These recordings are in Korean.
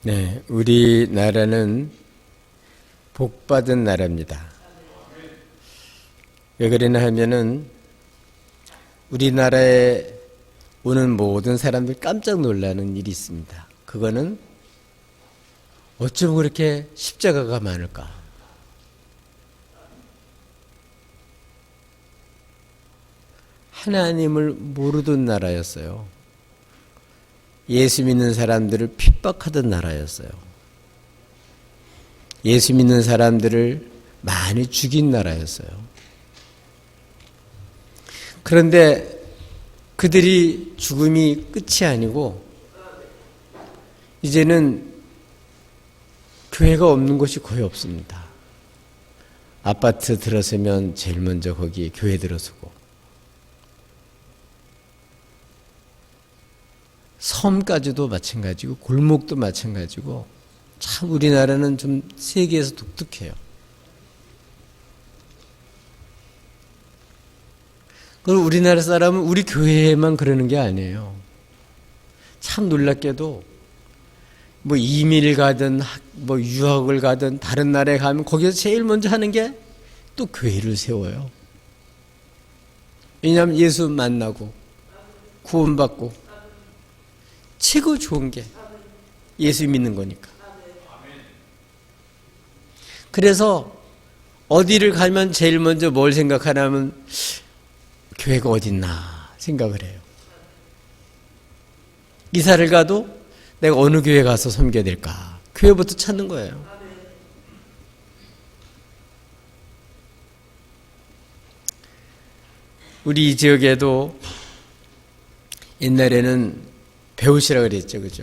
네, 우리나라는 복받은 나라입니다. 왜 그러냐 하면은 우리나라에 오는 모든 사람들 깜짝 놀라는 일이 있습니다. 그거는 어쩜 그렇게 십자가가 많을까? 하나님을 모르던 나라였어요. 예수 믿는 사람들을 핍박하던 나라였어요. 예수 믿는 사람들을 많이 죽인 나라였어요. 그런데 그들이 죽음이 끝이 아니고 이제는 교회가 없는 곳이 거의 없습니다. 아파트 들어서면 제일 먼저 거기 교회 들어서고, 섬까지도 마찬가지고 골목도 마찬가지고, 참 우리나라는 좀 세계에서 독특해요. 그리고 우리나라 사람은 우리 교회에만 그러는 게 아니에요. 참 놀랍게도 뭐 이민을 가든 뭐 유학을 가든 다른 나라에 가면 거기서 제일 먼저 하는 게 또 교회를 세워요. 왜냐하면 예수 만나고 구원받고 최고 좋은 게 예수 믿는 거니까. 그래서 어디를 가면 제일 먼저 뭘 생각하냐면 교회가 어딨나 생각을 해요. 이사를 가도 내가 어느 교회 가서 섬겨야 될까? 교회부터 찾는 거예요. 우리 이 지역에도 옛날에는 배우시라 그랬죠, 그죠?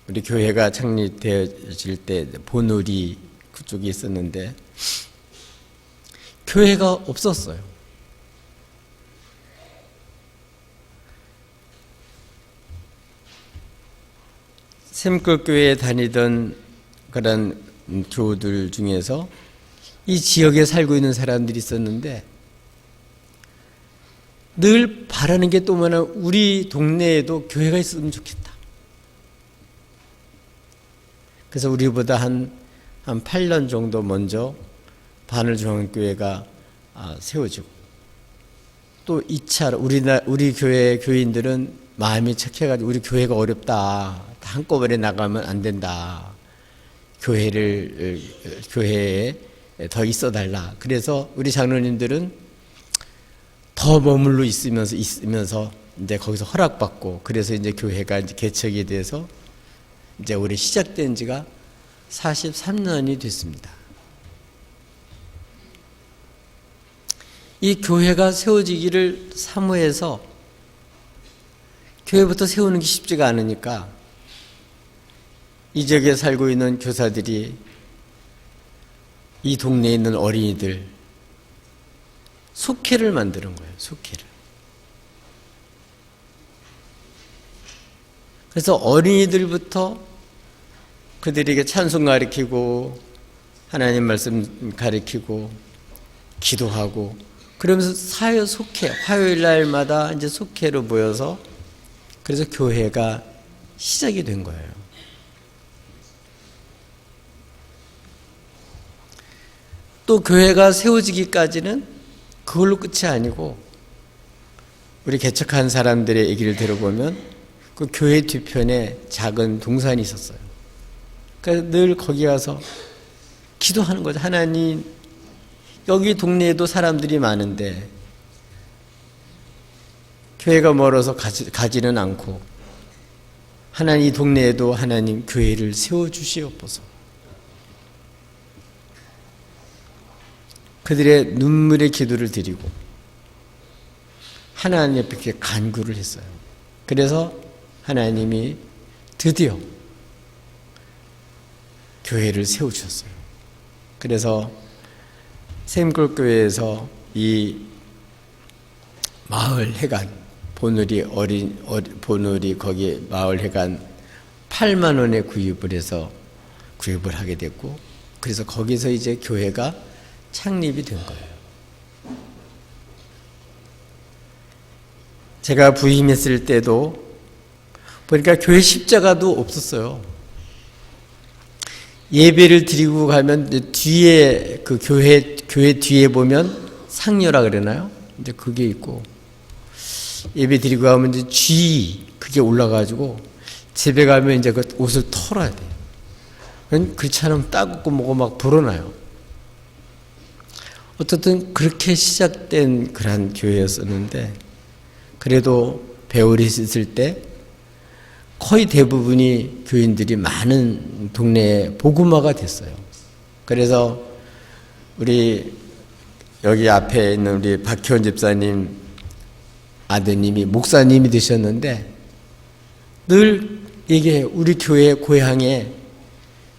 우리 교회가 창립되어질 때 본우리 그쪽에 있었는데 교회가 없었어요. 샘골교회에 다니던 그런 교우들 중에서 이 지역에 살고 있는 사람들이 있었는데 늘 바라는 게 또 뭐냐, 우리 동네에도 교회가 있으면 좋겠다. 그래서 우리보다 한 8년 정도 먼저 바늘중앙교회가 세워지고, 또 2차 우리 교회 교인들은 마음이 착해가지고 우리 교회가 어렵다. 한꺼번에 나가면 안 된다. 교회에 더 있어달라. 그래서 우리 장로님들은 더 머물러 있으면서 이제 거기서 허락받고, 그래서 이제 교회가 이제 개척이 돼서 이제 올해 시작된 지가 43년이 됐습니다. 이 교회가 세워지기를 사모해서 교회부터 세우는 게 쉽지가 않으니까 이 지역에 살고 있는 교사들이 이 동네에 있는 어린이들 속회를 만드는 거예요. 속회를. 그래서 어린이들부터 그들에게 찬송 가르치고 하나님 말씀 가르치고 기도하고, 그러면서 사회 속회, 화요일 날마다 이제 속회로 모여서, 그래서 교회가 시작이 된 거예요. 또 교회가 세워지기까지는 그걸로 끝이 아니고, 우리 개척한 사람들의 얘기를 들어보면 그 교회 뒤편에 작은 동산이 있었어요. 그러니까 늘 거기 가서 기도하는 거죠. 하나님, 여기 동네에도 사람들이 많은데 교회가 멀어서 가지는 않고, 하나님 이 동네에도 하나님 교회를 세워주시옵소서. 그들의 눈물의 기도를 드리고 하나님 앞에 간구를 했어요. 그래서 하나님이 드디어 교회를 세우셨어요. 그래서 샘골교회에서 이 마을 회관, 본우리 거기 마을 회관 8만 원에 구입을 하게 됐고, 그래서 거기서 이제 교회가 창립이 된 거예요. 제가 부임했을 때도 보니까 교회 십자가도 없었어요. 예배를 드리고 가면 이제 뒤에 그 교회 뒤에 보면 상녀라 그러나요? 이제 그게 있고 예배 드리고 가면 이제 쥐 그게 올라가지고 집에 가면 이제 그 옷을 털어야 돼요. 그렇지 않으면 따갑고 뭐고 막 불어나요. 어떻든 그렇게 시작된 그런 교회였었는데 그래도 배울이 있을 때 거의 대부분이 교인들이 많은 동네에 복음화가 됐어요. 그래서 우리 여기 앞에 있는 우리 박희원 집사님 아드님이 목사님이 되셨는데 늘 얘기해요. 우리 교회 고향에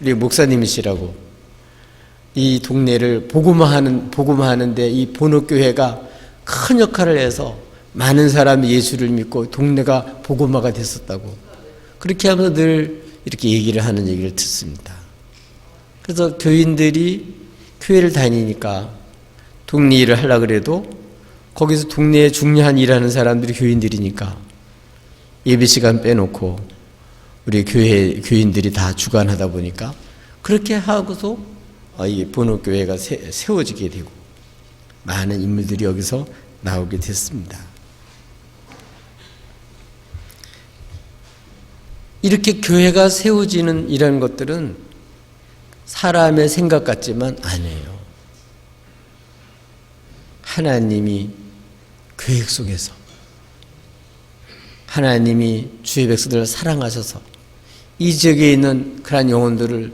우리 목사님이시라고 이 동네를 복음화하는데 이 본업교회가 큰 역할을 해서 많은 사람이 예수를 믿고 동네가 복음화가 됐었다고 그렇게 하면서 늘 이렇게 얘기를 듣습니다. 그래서 교인들이 교회를 다니니까 동네 일을 하려고 그래도 거기서 동네에 중요한 일하는 사람들이 교인들이니까 예배 시간 빼놓고 우리 교인들이 다 주관하다 보니까 그렇게 하고서 이 본업교회가 세워지게 되고 많은 인물들이 여기서 나오게 됐습니다. 이렇게 교회가 세워지는 이런 것들은 사람의 생각 같지만 아니에요. 하나님이 계획 속에서 하나님이 주의 백성들을 사랑하셔서 이 지역에 있는 그러한 영혼들을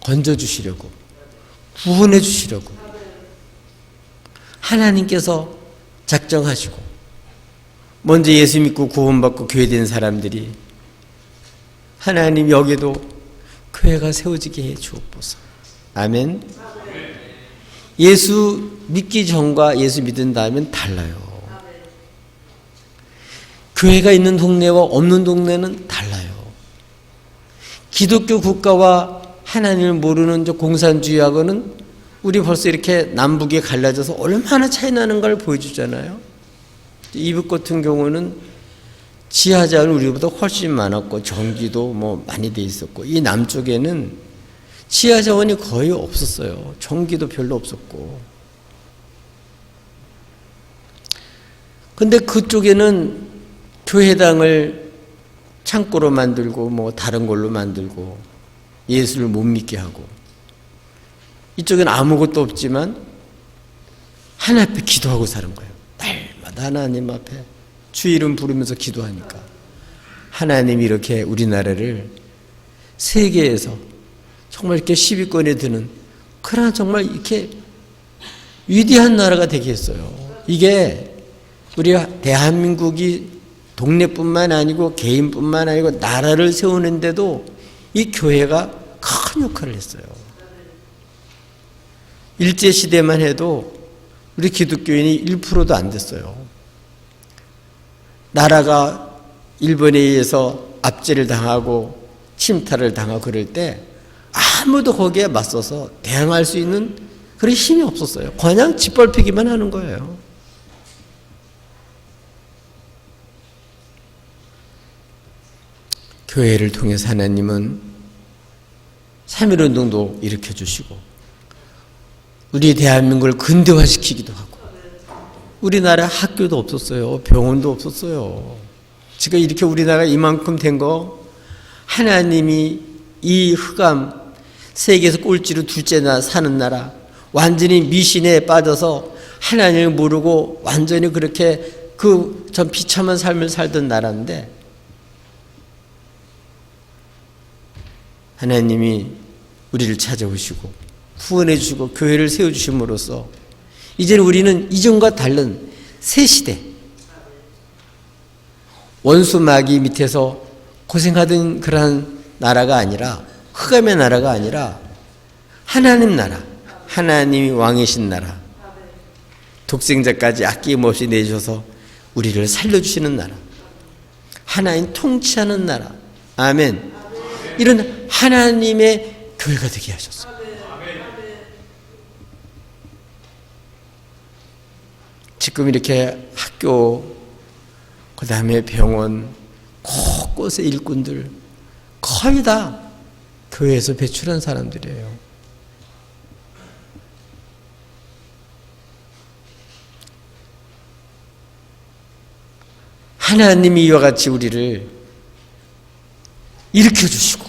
건져주시려고 구원해 주시려고 하나님께서 작정하시고 먼저 예수 믿고 구원받고 교회된 사람들이 하나님 여기도 교회가 세워지게 해 주옵소서. 아멘. 예수 믿기 전과 예수 믿은 다음엔 달라요. 교회가 있는 동네와 없는 동네는 달라요. 기독교 국가와 하나님을 모르는 저 공산주의하고는 우리 벌써 이렇게 남북에 갈라져서 얼마나 차이 나는 걸 보여주잖아요. 이북 같은 경우는 지하자는 우리보다 훨씬 많았고 전기도 뭐 많이 돼 있었고 이 남쪽에는 지하자원이 거의 없었어요. 전기도 별로 없었고. 근데 그쪽에는 교회당을 창고로 만들고 뭐 다른 걸로 만들고 예수를 못 믿게 하고 이쪽엔 아무것도 없지만 하나님 앞에 기도하고 사는 거예요. 날마다 하나님 앞에 주 이름 부르면서 기도하니까 하나님이 이렇게 우리나라를 세계에서 정말 이렇게 10위권에 드는 그런 정말 이렇게 위대한 나라가 되게 했어요. 이게 우리 대한민국이 동네뿐만 아니고 개인뿐만 아니고 나라를 세우는데도 이 교회가 큰 역할을 했어요. 일제시대만 해도 우리 기독교인이 1%도 안 됐어요. 나라가 일본에 의해서 압제를 당하고 침탈을 당하고 그럴 때 아무도 거기에 맞서서 대항할 수 있는 그런 힘이 없었어요. 그냥 짓밟히기만 하는 거예요. 교회를 통해서 하나님은 3.1운동도 일으켜주시고 우리 대한민국을 근대화시키기도 하고 우리나라 학교도 없었어요. 병원도 없었어요. 지금 이렇게 우리나라가 이만큼 된 거 하나님이 이 흑암 세계에서 꼴찌로 둘째나 사는 나라 완전히 미신에 빠져서 하나님을 모르고 완전히 그렇게 그 전 비참한 삶을 살던 나라인데 하나님이 우리를 찾아오시고 구원해 주시고 교회를 세워주심으로써 이제는 우리는 이전과 다른 새 시대 원수 마귀 밑에서 고생하던 그러한 나라가 아니라 흑암의 나라가 아니라 하나님 나라 하나님이 왕이신 나라 독생자까지 아낌없이 내주셔서 우리를 살려주시는 나라 하나님 통치하는 나라 아멘 이런 하나님의 교회가 되게 하셨어요. 지금 이렇게 학교 그 다음에 병원 곳곳의 일꾼들 거의 다 교회에서 배출한 사람들이에요. 하나님이 이와 같이 우리를 일으켜주시고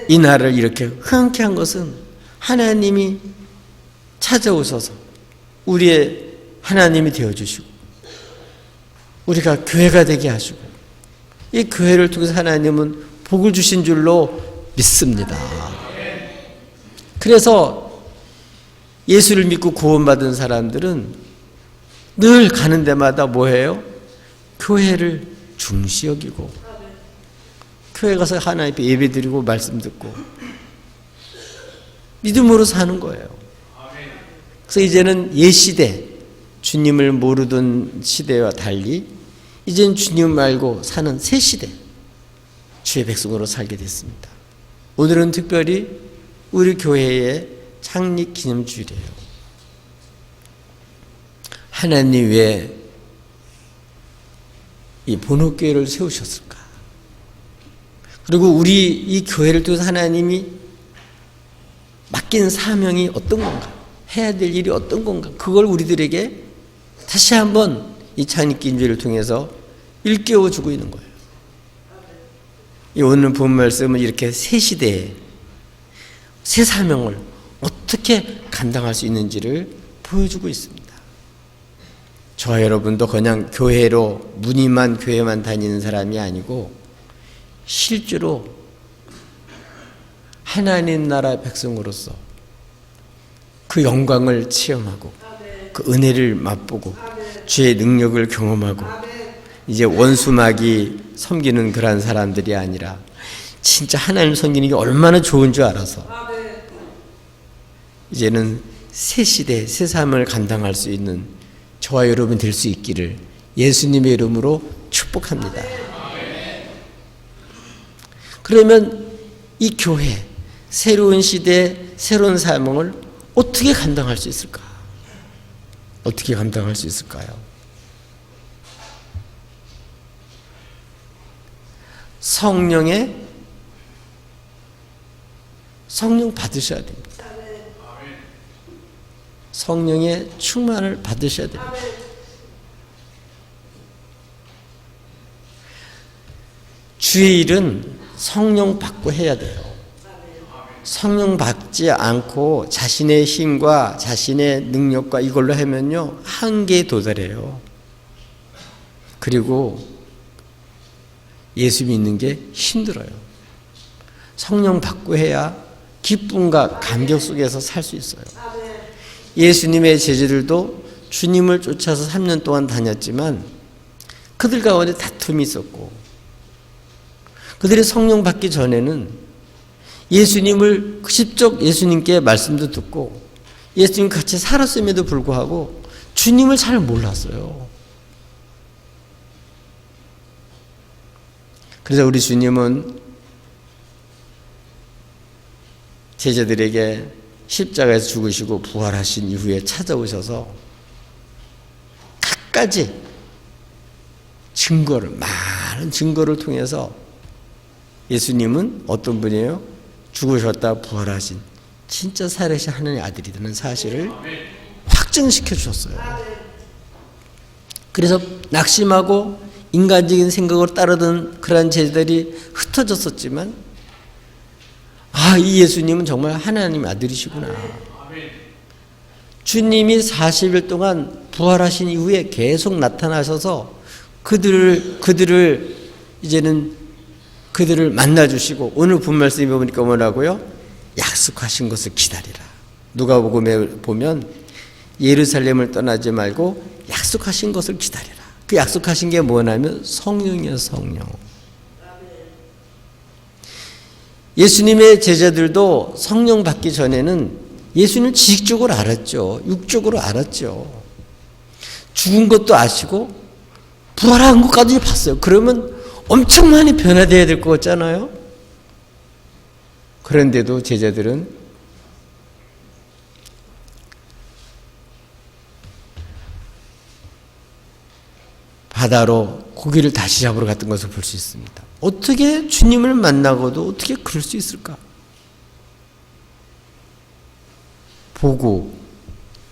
이 나라를 이렇게 흥하게 한 것은 하나님이 찾아오셔서 우리의 하나님이 되어주시고 우리가 교회가 되게 하시고 이 교회를 통해서 하나님은 복을 주신 줄로 믿습니다. 그래서 예수를 믿고 구원받은 사람들은 늘 가는 데마다 뭐해요? 교회를 중시 여기고 교회 가서 하나님 앞에 예배 드리고 말씀 듣고 믿음으로 사는 거예요. 그래서 이제는 옛시대 주님을 모르던 시대와 달리 이제는 주님 말고 사는 새 시대 주의 백성으로 살게 됐습니다. 오늘은 특별히 우리 교회의 창립 기념주일이에요. 하나님 왜 이 본호교회를 세우셨을까? 그리고 우리 이 교회를 통해서 하나님이 맡긴 사명이 어떤 건가? 해야 될 일이 어떤 건가? 그걸 우리들에게 다시 한번 이 창립기념주일을 통해서 일깨워 주고 있는 거예요. 이 오늘 본 말씀은 이렇게 새 시대에 새 사명을 어떻게 감당할 수 있는지를 보여주고 있습니다. 저와 여러분도 그냥 교회로 무늬만 교회만 다니는 사람이 아니고 실제로 하나님 나라 백성으로서 그 영광을 체험하고 그 은혜를 맛보고 주의 능력을 경험하고 이제 원수마귀 섬기는 그런 사람들이 아니라 진짜 하나님 섬기는 게 얼마나 좋은 줄 알아서 이제는 새 시대 새 삶을 감당할 수 있는 저와 여러분 될 수 있기를 예수님의 이름으로 축복합니다. 그러면 이 교회 새로운 시대 새로운 사명을 어떻게 감당할 수 있을까? 어떻게 감당할 수 있을까요? 성령 받으셔야 됩니다. 성령의 충만을 받으셔야 됩니다. 주의 일은 성령 받고 해야 돼요. 성령 받지 않고 자신의 힘과 자신의 능력과 이걸로 하면요 한계에 도달해요. 그리고 예수 믿는 게 힘들어요. 성령 받고 해야 기쁨과 감격 속에서 살 수 있어요. 예수님의 제자들도 주님을 쫓아서 3년 동안 다녔지만 그들 가운데 다툼이 있었고 그들이 성령 받기 전에는 예수님을 직접 예수님께 말씀도 듣고 예수님 같이 살았음에도 불구하고 주님을 잘 몰랐어요. 그래서 우리 주님은 제자들에게 십자가에서 죽으시고 부활하신 이후에 찾아오셔서 갖가지 많은 증거를 통해서 예수님은 어떤 분이에요? 죽으셨다 부활하신 진짜 살아계신 하나님의 아들이라는 사실을 확증시켜 주셨어요. 그래서 낙심하고 인간적인 생각으로 따르던 그런 제자들이 흩어졌었지만 이 예수님은 정말 하나님의 아들이시구나. 주님이 40일 동안 부활하신 이후에 계속 나타나셔서 그들을 만나주시고 오늘 본 말씀에 보니까 뭐라고요? 약속하신 것을 기다리라. 누가복음에 보면 예루살렘을 떠나지 말고 약속하신 것을 기다리라. 그 약속하신 게 뭐냐면 성령이요 성령. 예수님의 제자들도 성령 받기 전에는 예수는 지식적으로 알았죠. 육적으로 알았죠. 죽은 것도 아시고 부활한 것까지 봤어요. 그러면 엄청 많이 변화되어야 될 것 같잖아요. 그런데도 제자들은 바다로 고기를 다시 잡으러 갔던 것을 볼 수 있습니다. 어떻게 주님을 만나고도 어떻게 그럴 수 있을까? 보고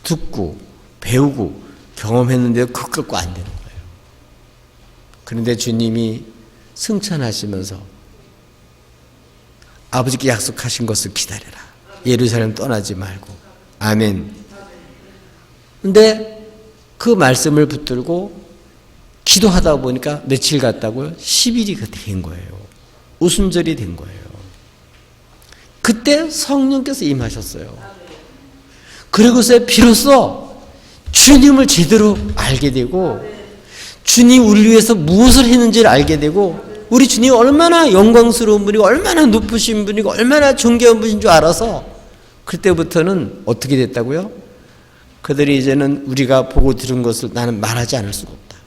듣고 배우고 경험했는데도 그것 갖고 안 되는 거예요. 그런데 주님이 승천하시면서 아버지께 약속하신 것을 기다려라. 예루살렘 떠나지 말고. 아멘. 근데 그 말씀을 붙들고 기도하다 보니까 며칠 갔다고요? 10일이 된 거예요. 오순절이 된 거예요. 그때 성령께서 임하셨어요. 그리고서 비로소 주님을 제대로 알게 되고 주님 우리를 위해서 무엇을 했는지를 알게 되고 우리 주님이 얼마나 영광스러운 분이고 얼마나 높으신 분이고 얼마나 존귀한 분인 줄 알아서 그때부터는 어떻게 됐다고요? 그들이 이제는 우리가 보고 들은 것을 나는 말하지 않을 수가 없다.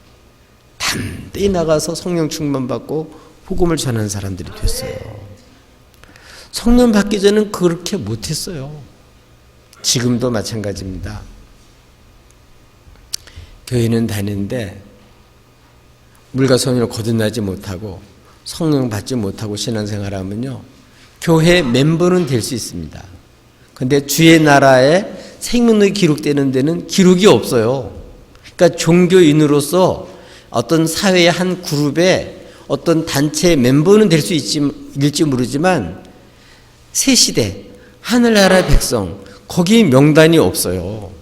담대히 나가서 성령 충만받고 복음을 전하는 사람들이 됐어요. 성령 받기 전에는 그렇게 못했어요. 지금도 마찬가지입니다. 교회는 다니는데 물과 성령을 거듭나지 못하고 성령 받지 못하고 신앙생활하면요, 교회 멤버는 될 수 있습니다. 그런데 주의 나라에 생명력이 기록되는 데는 기록이 없어요. 그러니까 종교인으로서 어떤 사회의 한 그룹의 어떤 단체의 멤버는 될 수 있을지 모르지만 새 시대 하늘나라 백성 거기 명단이 없어요.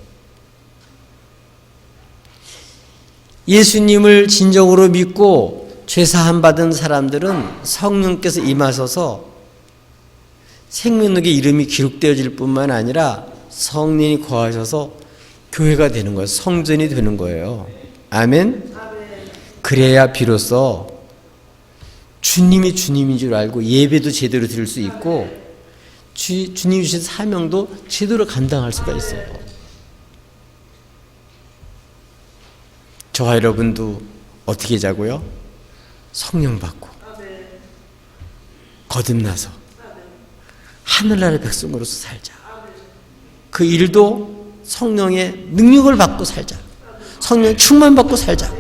예수님을 진정으로 믿고 죄사함 받은 사람들은 성령께서 임하셔서 생명력의 이름이 기록되어질 뿐만 아니라 성령이 거하셔서 교회가 되는 거예요. 성전이 되는 거예요. 아멘? 그래야 비로소 주님이 주님인 줄 알고 예배도 제대로 드릴 수 있고 주님이 주신 사명도 제대로 감당할 수가 있어요. 저와 여러분도 어떻게 자고요? 성령 받고 거듭나서 하늘나라의 백성으로서 살자. 그 일도 성령의 능력을 받고 살자. 성령 충만 받고 살자.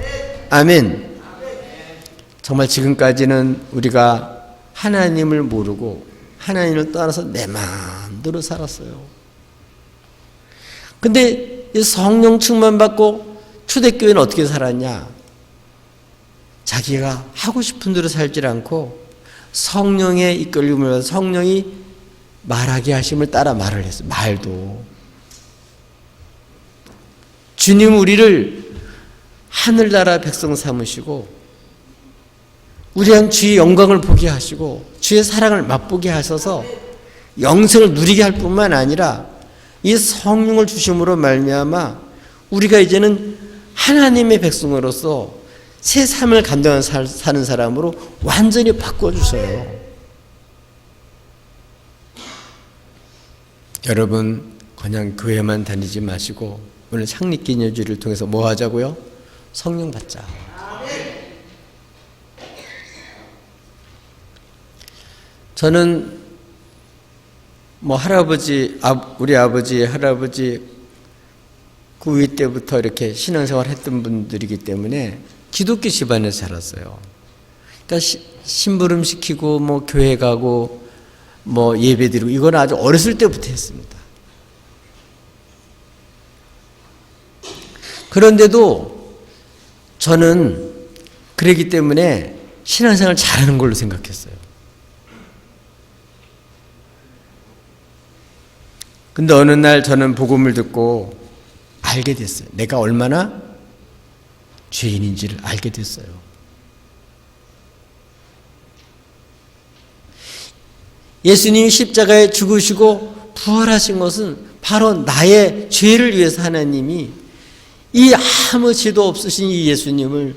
아멘. 정말 지금까지는 우리가 하나님을 모르고 하나님을 떠나서 내 마음대로 살았어요. 근데 성령 충만 받고 초대교회는 어떻게 살았냐? 자기가 하고 싶은 대로 살지 않고 성령의 이끌림을 성령이 말하게 하심을 따라 말을 했어요. 말도. 주님 우리를 하늘나라 백성 삼으시고 우리랑 주의 영광을 보게 하시고 주의 사랑을 맛보게 하셔서 영생을 누리게 할 뿐만 아니라 이 성령을 주심으로 말미암아 우리가 이제는 하나님의 백성으로서 새 삶을 감당하는 사는 사람으로 완전히 바꿔주셔요. 여러분 그냥 교회만 다니지 마시고 오늘 창립기념주를 통해서 뭐 하자고요? 성령 받자. 저는 뭐 우리 아버지, 할아버지 그 위 때부터 이렇게 신앙생활 했던 분들이기 때문에 기독교 집안에서 자랐어요. 그러니까 심부름 시키고 뭐 교회 가고 뭐 예배 드리고 이건 아주 어렸을 때부터 했습니다. 그런데도 저는 그러기 때문에 신앙생활 잘하는 걸로 생각했어요. 근데 어느 날 저는 복음을 듣고 알게 됐어요. 내가 얼마나 죄인인지를 알게 됐어요. 예수님이 십자가에 죽으시고 부활하신 것은 바로 나의 죄를 위해서 하나님이 이 아무 죄도 없으신 이 예수님을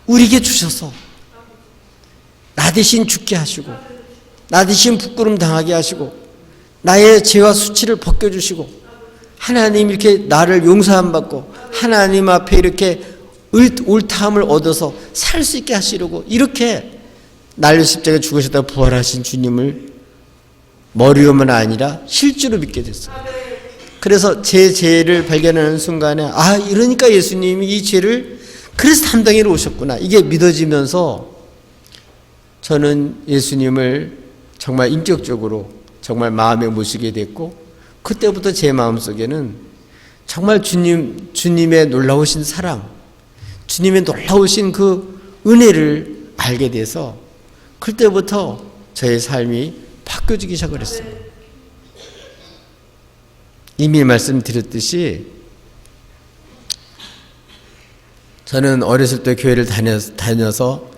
우리에게 주셔서 나 대신 죽게 하시고 나 대신 부끄럼 당하게 하시고 나의 죄와 수치를 벗겨주시고 하나님 이렇게 나를 용서함 받고 하나님 앞에 이렇게 옳다함을 얻어서 살 수 있게 하시려고 이렇게 날려 십자가에 죽으셨다 부활하신 주님을 머리로만 아니라 실제로 믿게 됐어요. 그래서 제 죄를 발견하는 순간에 아 이러니까 예수님이 이 죄를 그래서 담당하러 오셨구나 이게 믿어지면서 저는 예수님을 정말 인격적으로 정말 마음에 모시게 됐고 그때부터 제 마음속에는 정말 주님의 놀라우신 사랑, 주님의 놀라우신 그 은혜를 알게 돼서 그때부터 저의 삶이 바뀌어지기 시작을 했어요. 이미 말씀드렸듯이 저는 어렸을 때 교회를 다녀서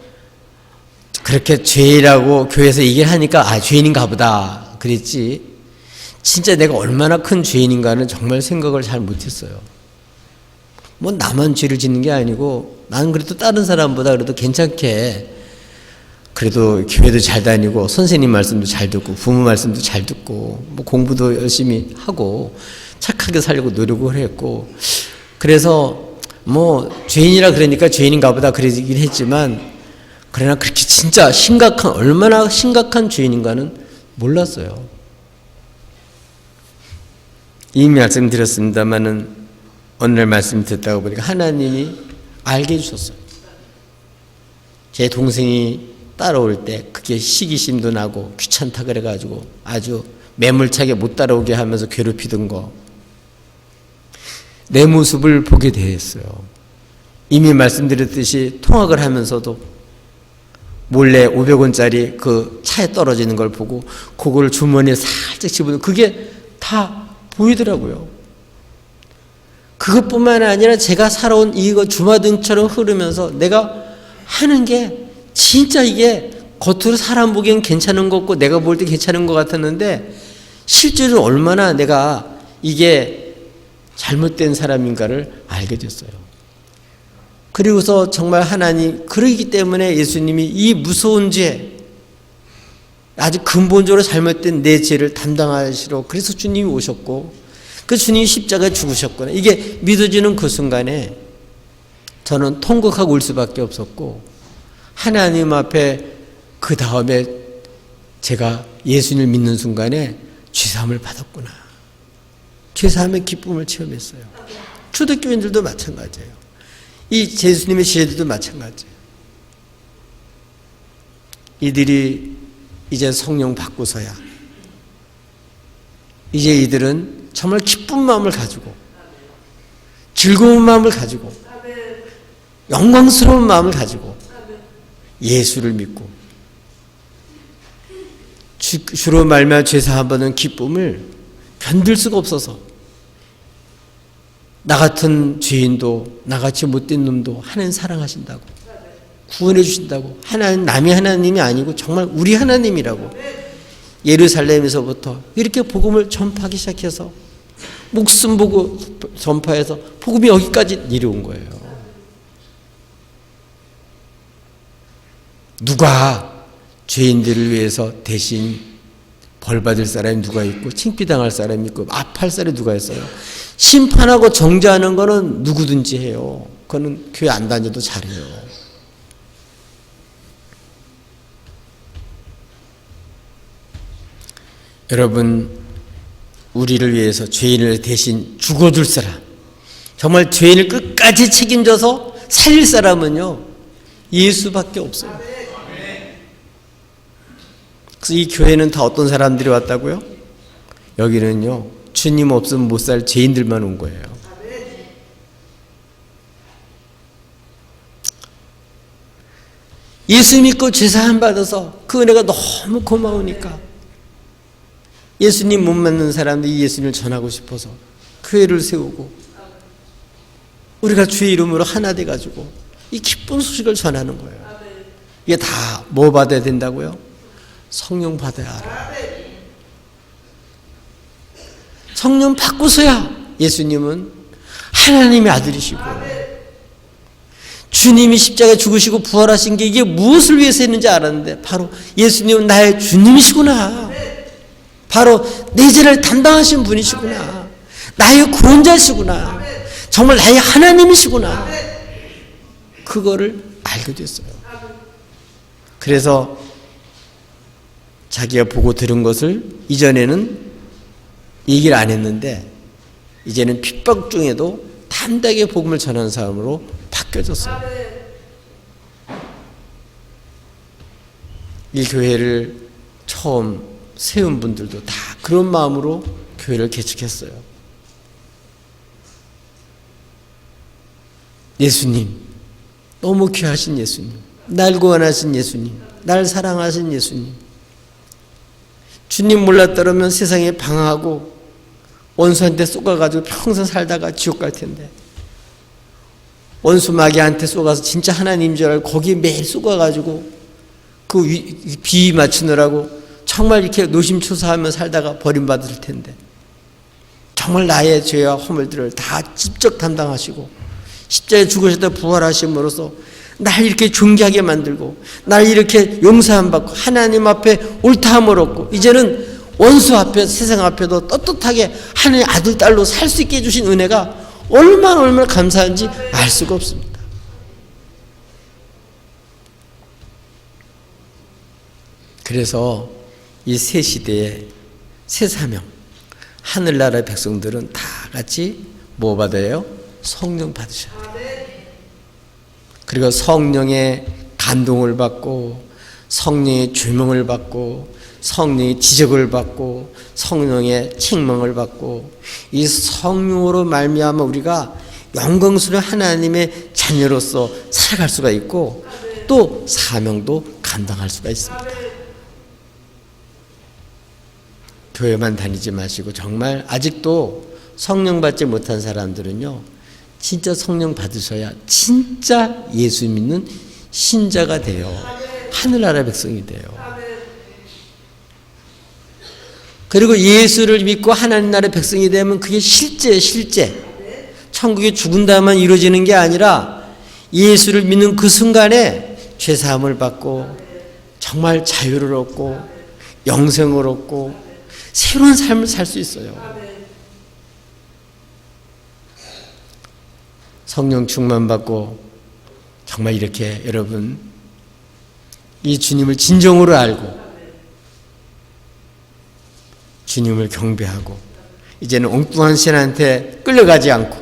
그렇게 죄라고 교회에서 얘기를 하니까 죄인인가 보다 그랬지, 진짜 내가 얼마나 큰 죄인인가는 정말 생각을 잘 못했어요. 뭐 나만 죄를 짓는 게 아니고 나는 그래도 다른 사람보다 그래도 괜찮게, 그래도 교회도 잘 다니고 선생님 말씀도 잘 듣고 부모 말씀도 잘 듣고 뭐 공부도 열심히 하고 착하게 살려고 노력을 했고, 그래서 뭐 죄인이라 그러니까 죄인인가 보다 그러긴 했지만, 그러나 그렇게 진짜 얼마나 심각한 죄인인가는 몰랐어요. 이미 말씀드렸습니다마는 어느 날 말씀 듣다가 보니까 하나님이 알게 해주셨어요. 제 동생이 따라올 때 그게 시기심도 나고 귀찮다 그래가지고 아주 매몰차게 못 따라오게 하면서 괴롭히던 거, 내 모습을 보게 되었어요. 이미 말씀드렸듯이 통학을 하면서도 몰래 500원짜리 그 차에 떨어지는 걸 보고 그걸 주머니에 살짝 집어넣고 그게 다 보이더라고요. 그것뿐만 아니라 제가 살아온 이거 주마등처럼 흐르면서 내가 하는 게 진짜 이게 겉으로 사람 보기엔 괜찮은 것 같고 내가 볼 때 괜찮은 것 같았는데 실제로 얼마나 내가 이게 잘못된 사람인가를 알게 됐어요. 그리고서 정말 하나님, 그러기 때문에 예수님이 이 무서운 죄, 아주 근본적으로 잘못된 내 죄를 담당하시러 그래서 주님이 오셨고, 그 주님이 십자가에 죽으셨구나, 이게 믿어지는 그 순간에 저는 통곡하고 울 수밖에 없었고, 하나님 앞에 그 다음에 제가 예수님을 믿는 순간에 죄사함을 받았구나, 죄사함의 기쁨을 체험했어요. 초대교인들도 마찬가지예요. 이 예수님의 제자들도 마찬가지예요. 이들이 이제 성령 받고서야 이제 이들은 정말 기쁜 마음을 가지고 즐거운 마음을 가지고 영광스러운 마음을 가지고 예수를 믿고 주로 말미암아 죄사함 받는 기쁨을 견딜 수가 없어서 나 같은 죄인도 나같이 못된 놈도 하나님 사랑하신다고, 구원해 주신다고, 하나님 남의 하나님이 아니고 정말 우리 하나님이라고 예루살렘에서부터 이렇게 복음을 전파하기 시작해서 목숨 보고 전파해서 복음이 여기까지 내려온 거예요. 누가 죄인들을 위해서 대신 벌받을 사람이 누가 있고 창피당할 사람이 있고 아파할 사람이 누가 있어요? 심판하고 정죄하는 거는 누구든지 해요. 그거는 교회 안 다녀도 잘해요. 여러분, 우리를 위해서 죄인을 대신 죽어줄 사람, 정말 죄인을 끝까지 책임져서 살릴 사람은요 예수밖에 없어요. 그래서 이 교회는 다 어떤 사람들이 왔다고요? 여기는요 주님 없으면 못 살 죄인들만 온 거예요. 예수 믿고 죄사함 받아서 그 은혜가 너무 고마우니까 예수님 못 만난 사람들이 예수님을 전하고 싶어서 교회를 세우고 우리가 주의 이름으로 하나 돼가지고 이 기쁜 소식을 전하는 거예요. 이게 다 뭐 받아야 된다고요? 성령 받아야 알아. 성령 받고서야 예수님은 하나님의 아들이시고 주님이 십자가에 죽으시고 부활하신 게 이게 무엇을 위해서 했는지 알았는데 바로 예수님은 나의 주님이시구나, 바로 내 죄를 담당하신 분이시구나, 나의 구원자시구나, 정말 나의 하나님이시구나, 그거를 알게 됐어요. 그래서 자기가 보고 들은 것을 이전에는 얘기를 안 했는데 이제는 핍박 중에도 담대하게 복음을 전하는 사람으로 바뀌어졌어요. 이 교회를 처음 세운 분들도 다 그런 마음으로 교회를 개척했어요. 예수님, 너무 귀하신 예수님, 날 구원하신 예수님, 날 사랑하신 예수님. 주님 몰랐더라면 세상에 방황하고 원수한테 쏘가가지고 평생 살다가 지옥 갈 텐데, 원수 마귀한테 쏘가서 진짜 하나님인 줄 알고 거기에 매일 쏘가가지고 그 비위 맞추느라고 정말 이렇게 노심초사하며 살다가 버림받을 텐데, 정말 나의 죄와 허물들을 다 직접 담당하시고 십자가에 죽으셨다 부활하심으로써 날 이렇게 존귀하게 만들고 날 이렇게 용서함 받고 하나님 앞에 옳다함을 얻고 이제는 원수 앞에 세상 앞에도 떳떳하게 하나님 아들 딸로 살 수 있게 해주신 은혜가 얼마나 감사한지 알 수가 없습니다. 그래서 이 새 시대에 새 사명, 하늘나라의 백성들은 다 같이 뭐 받아요? 성령 받으셔야 돼요. 그리고 성령의 감동을 받고 성령의 조명을 받고 성령의 지적을 받고 성령의 책망을 받고 이 성령으로 말미암아 우리가 영광스러운 하나님의 자녀로서 살아갈 수가 있고 또 사명도 감당할 수가 있습니다. 교회만 다니지 마시고 정말 아직도 성령 받지 못한 사람들은요, 진짜 성령 받으셔야 진짜 예수 믿는 신자가 돼요. 하늘나라 백성이 돼요. 그리고 예수를 믿고 하나님 나라의 백성이 되면 그게 실제 천국에 죽은 다음만 이루어지는 게 아니라 예수를 믿는 그 순간에 죄사함을 받고 정말 자유를 얻고 영생을 얻고 새로운 삶을 살 수 있어요. 성령 충만 받고 정말 이렇게 여러분 이 주님을 진정으로 알고 주님을 경배하고 이제는 엉뚱한 신한테 끌려가지 않고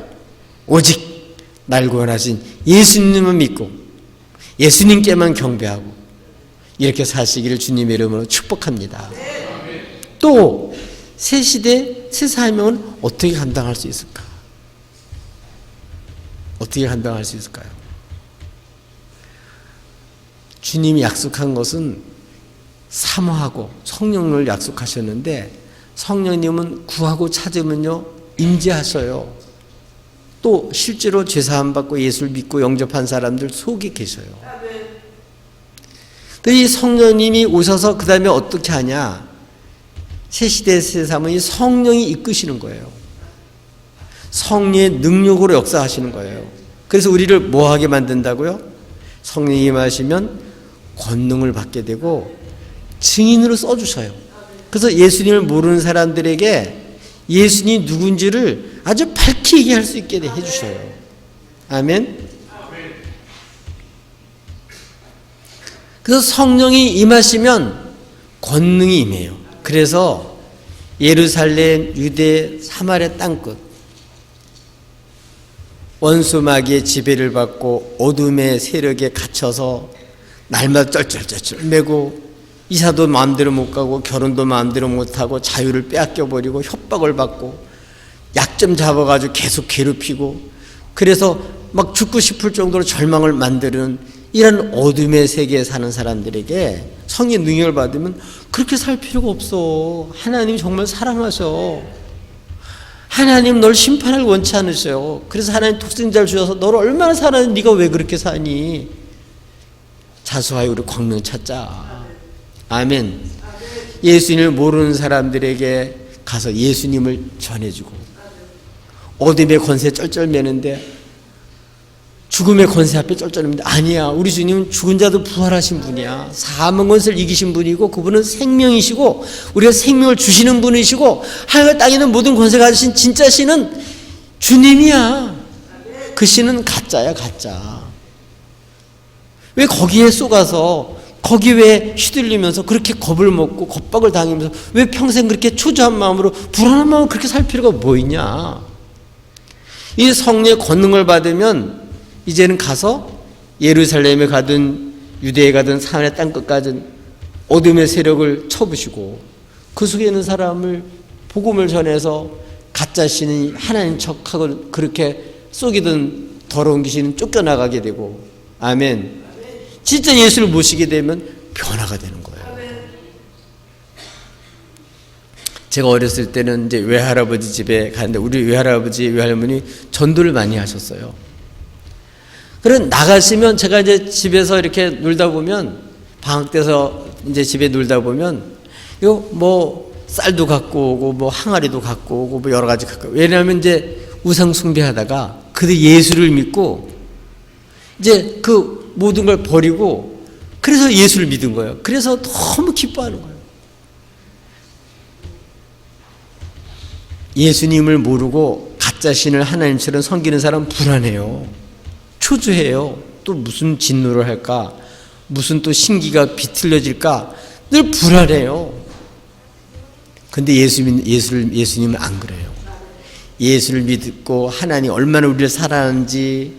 오직 날 구원하신 예수님만 믿고 예수님께만 경배하고 이렇게 사시기를 주님의 이름으로 축복합니다. 또 새 시대 새 사명은 어떻게 감당할 수 있을까? 어떻게 감당할 수 있을까요? 주님이 약속한 것은 사모하고 성령을 약속하셨는데 성령님은 구하고 찾으면요 임재하셔요. 또 실제로 죄사함 받고 예수를 믿고 영접한 사람들 속에 계셔요. 이 성령님이 오셔서 그 다음에 어떻게 하냐? 새 시대 새 사명이 성령이 이끄시는 거예요. 성령의 능력으로 역사하시는 거예요. 그래서 우리를 뭐하게 만든다고요? 성령이 임하시면 권능을 받게 되고 증인으로 써주셔요. 그래서 예수님을 모르는 사람들에게 예수님이 누군지를 아주 밝히 얘기할 수 있게 해주셔요. 아멘. 그래서 성령이 임하시면 권능이 임해요. 그래서 예루살렘, 유대, 사마리아 땅끝 원수 마귀의 지배를 받고 어둠의 세력에 갇혀서 날마다 쩔쩔쩔쩔 매고 이사도 마음대로 못 가고 결혼도 마음대로 못하고 자유를 빼앗겨버리고 협박을 받고 약점 잡아가지고 계속 괴롭히고 그래서 막 죽고 싶을 정도로 절망을 만드는 이런 어둠의 세계에 사는 사람들에게 성의 능력을 받으면 그렇게 살 필요가 없어. 하나님 정말 사랑하셔. 하나님 널 심판을 원치 않으셔요. 그래서 하나님 독생자를 주셔서 너를 얼마나 사랑하는데 네가 왜 그렇게 사니? 자수하여 우리 광명 찾자. 아멘. 예수님을 모르는 사람들에게 가서 예수님을 전해주고 어둠의 권세 쩔쩔매는데 죽음의 권세 앞에 쩔쩔매는데 아니야. 우리 주님은 죽은 자도 부활하신 분이야. 사망 권세를 이기신 분이고 그분은 생명이시고 우리가 생명을 주시는 분이시고 하늘과 땅에 있는 모든 권세 가지신 진짜 신은 주님이야. 그 신은 가짜야 가짜. 왜 거기에 쏘가서 거기 왜 휘둘리면서 그렇게 겁을 먹고 겁박을 당하면서 왜 평생 그렇게 초조한 마음으로 불안한 마음으로 그렇게 살 필요가 뭐 있냐? 이 성령의 권능을 받으면 이제는 가서 예루살렘에 가든 유대에 가든 사마리아 땅끝 가든 어둠의 세력을 쳐부시고 그 속에 있는 사람을 복음을 전해서 가짜 신이 하나님 척하고 그렇게 속이던 더러운 귀신은 쫓겨나가게 되고, 아멘. 진짜 예수를 모시게 되면 변화가 되는 거예요. 제가 어렸을 때는 이제 외할아버지 집에 가는데 우리 외할아버지, 외할머니 전도를 많이 하셨어요. 그럼 나가시면 제가 이제 집에서 이렇게 놀다 보면, 방학 때서 이제 집에 놀다 보면 이거 뭐 쌀도 갖고 오고 뭐 항아리도 갖고 오고 뭐 여러 가지 갖고 오고. 왜냐하면 이제 우상 숭배하다가 그들 예수를 믿고 이제 그 모든 걸 버리고 그래서 예수를 믿은 거예요. 그래서 너무 기뻐하는 거예요. 예수님을 모르고 가짜 신을 하나님처럼 섬기는 사람은 불안해요. 초조해요. 또 무슨 진노를 할까? 무슨 또 신기가 비틀려질까? 늘 불안해요. 근데 예수님은 안 그래요. 예수를 믿고 하나님 얼마나 우리를 사랑하는지,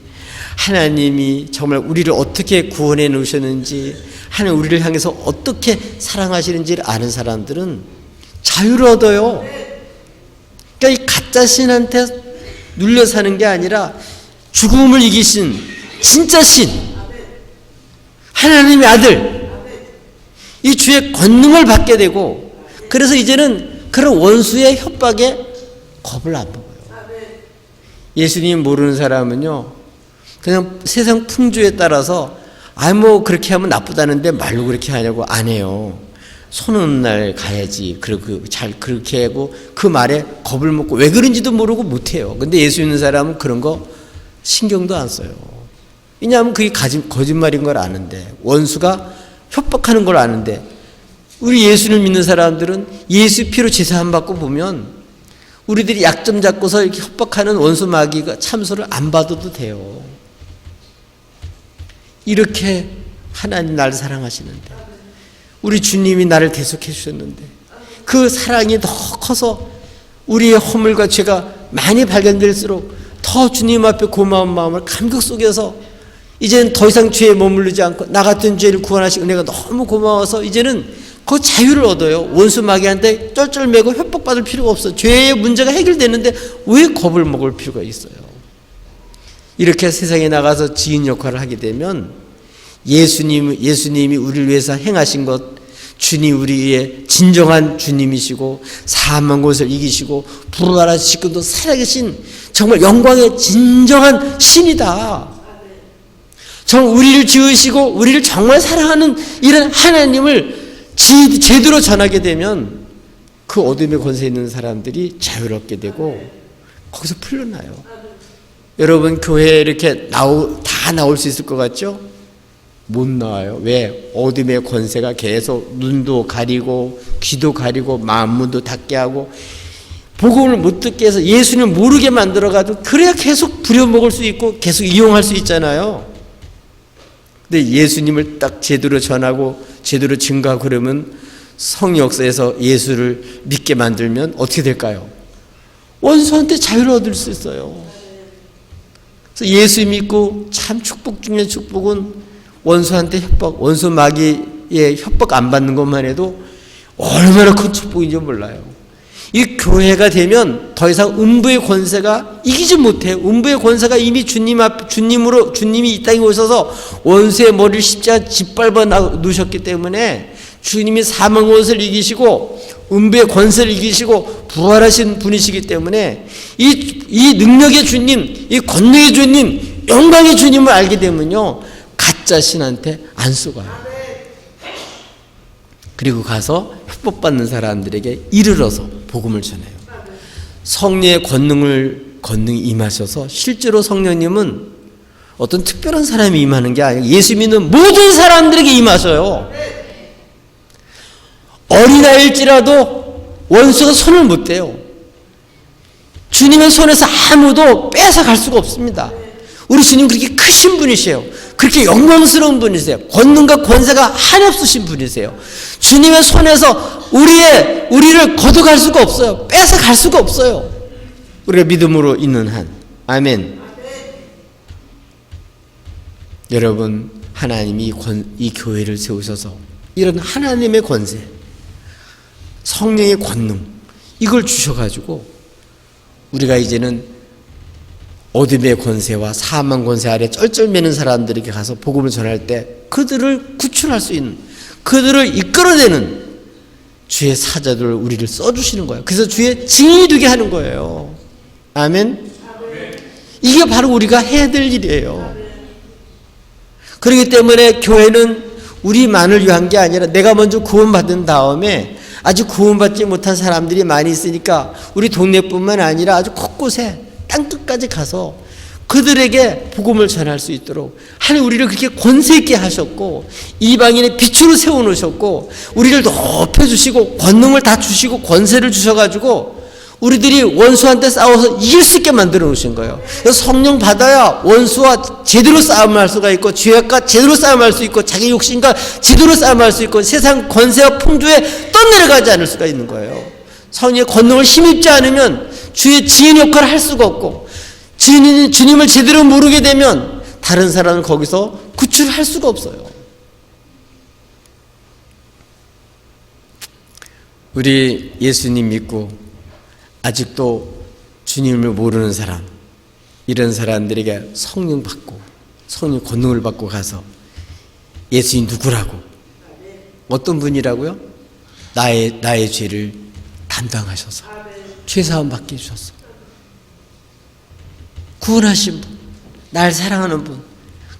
하나님이 정말 우리를 어떻게 구원해 놓으셨는지, 하나님 우리를 향해서 어떻게 사랑하시는지를 아는 사람들은 자유를 얻어요. 그러니까 이 가짜 신한테 눌려 사는 게 아니라 죽음을 이기신 진짜 신, 하나님의 아들, 이 주의 권능을 받게 되고, 그래서 이제는 그런 원수의 협박에 겁을 안 먹어요. 예수님 모르는 사람은요, 그냥 세상 풍조에 따라서 뭐 그렇게 하면 나쁘다는데 말로 그렇게 하냐고 안 해요. 손 오는 날 가야지. 잘 그렇게 하고 그 말에 겁을 먹고 왜 그런지도 모르고 못해요. 근데 예수 믿는 사람은 그런 거 신경도 안 써요. 왜냐하면 그게 거짓말인 걸 아는데, 원수가 협박하는 걸 아는데, 우리 예수를 믿는 사람들은 예수 피로 제사 안 받고 보면 우리들이 약점 잡고서 이렇게 협박하는 원수 마귀가 참소를 안 받아도 돼요. 이렇게 하나님 나를 사랑하시는데, 우리 주님이 나를 대속해 주셨는데, 그 사랑이 더 커서 우리의 허물과 죄가 많이 발견될수록 더 주님 앞에 고마운 마음을 감격 속에서 이제는 더 이상 죄에 머무르지 않고 나 같은 죄를 구원하신 은혜가 너무 고마워서 이제는 그 자유를 얻어요. 원수 마귀한테 쩔쩔매고 협박받을 필요가 없어. 죄의 문제가 해결되는데 왜 겁을 먹을 필요가 있어요? 이렇게 세상에 나가서 지인 역할을 하게 되면 예수님이 우리를 위해서 행하신 것, 주님 우리의 진정한 주님이시고 사망 곳을 이기시고 부활하시고 또 살아계신 정말 영광의 진정한 신이다. 정말 우리를 지으시고 우리를 정말 사랑하는 이런 하나님을 제대로 전하게 되면 그 어둠의 권세에 있는 사람들이 자유롭게 되고 거기서 풀려나요. 여러분 교회에 이렇게 다 나올 수 있을 것 같죠? 못 나와요. 왜? 어둠의 권세가 계속 눈도 가리고 귀도 가리고 마음문도 닫게 하고 복음을 못 듣게 해서 예수님을 모르게 만들어가지고, 그래야 계속 부려먹을 수 있고 계속 이용할 수 있잖아요. 근데 예수님을 딱 제대로 전하고 제대로 증거하고 그러면 성 역사에서 예수를 믿게 만들면 어떻게 될까요? 원수한테 자유를 얻을 수 있어요. 그래서 예수 믿고 참 축복 중에 축복은 원수한테 원수 마귀의 협박 안 받는 것만 해도 얼마나 큰 축복인지 몰라요. 이 교회가 되면 더 이상 음부의 권세가 이기지 못해요. 음부의 권세가 이미 주님이 이 땅에 오셔서 원수의 머리를 십자가 짓밟아 놓으셨기 때문에, 주님이 사망 원수를 이기시고 음부의 권세를 이기시고 부활하신 분이시기 때문에 이 능력의 주님, 이 권능의 주님, 영광의 주님을 알게 되면요, 가짜 신한테 안 속아요. 그리고 가서 협박받는 사람들에게 이르러서 복음을 전해요. 성령의 권능이 임하셔서 실제로 성령님은 어떤 특별한 사람이 임하는 게 아니고 예수 믿는 모든 사람들에게 임하셔요. 어린아이일지라도 원수가 손을 못 대요. 주님의 손에서 아무도 뺏어갈 수가 없습니다. 우리 주님 그렇게 크신 분이세요. 그렇게 영광스러운 분이세요. 권능과 권세가 한없으신 분이세요. 주님의 손에서 우리를 걷어갈 수가 없어요. 뺏어갈 수가 없어요. 우리가 믿음으로 있는 한. 아멘. 여러분, 하나님이 이 교회를 세우셔서 이런 하나님의 권세, 성령의 권능, 이걸 주셔가지고 우리가 이제는 어둠의 권세와 사망 권세 아래 쩔쩔매는 사람들에게 가서 복음을 전할 때 그들을 구출할 수 있는, 그들을 이끌어내는 주의 사자들을 우리를 써주시는 거예요. 그래서 주의 증인이 되게 하는 거예요. 아멘. 이게 바로 우리가 해야 될 일이에요. 그렇기 때문에 교회는 우리만을 위한 게 아니라 내가 먼저 구원받은 다음에 아직 구원받지 못한 사람들이 많이 있으니까 우리 동네뿐만 아니라 아주 곳곳에 땅끝까지 가서 그들에게 복음을 전할 수 있도록 하나님 우리를 그렇게 권세 있게 하셨고 이방인의 빛으로 세워놓으셨고 우리를 높여주시고 권능을 다 주시고 권세를 주셔가지고 우리들이 원수한테 싸워서 이길 수 있게 만들어 놓으신 거예요. 그래서 성령 받아야 원수와 제대로 싸움할 수가 있고 죄악과 제대로 싸움할 수 있고 자기 욕심과 제대로 싸움할 수 있고 세상 권세와 풍조에 떠내려가지 않을 수가 있는 거예요. 성령의 권능을 힘입지 않으면 주의 지인 역할을 할 수가 없고 주님을 제대로 모르게 되면 다른 사람은 거기서 구출할 수가 없어요. 우리 예수님 믿고 아직도 주님을 모르는 사람, 이런 사람들에게 성령 받고 성령 권능을 받고 가서 예수님 누구라고, 어떤 분이라고요? 나의 죄를 담당하셔서 죄사함 받게 해주셨어. 구원하신 분, 날 사랑하는 분.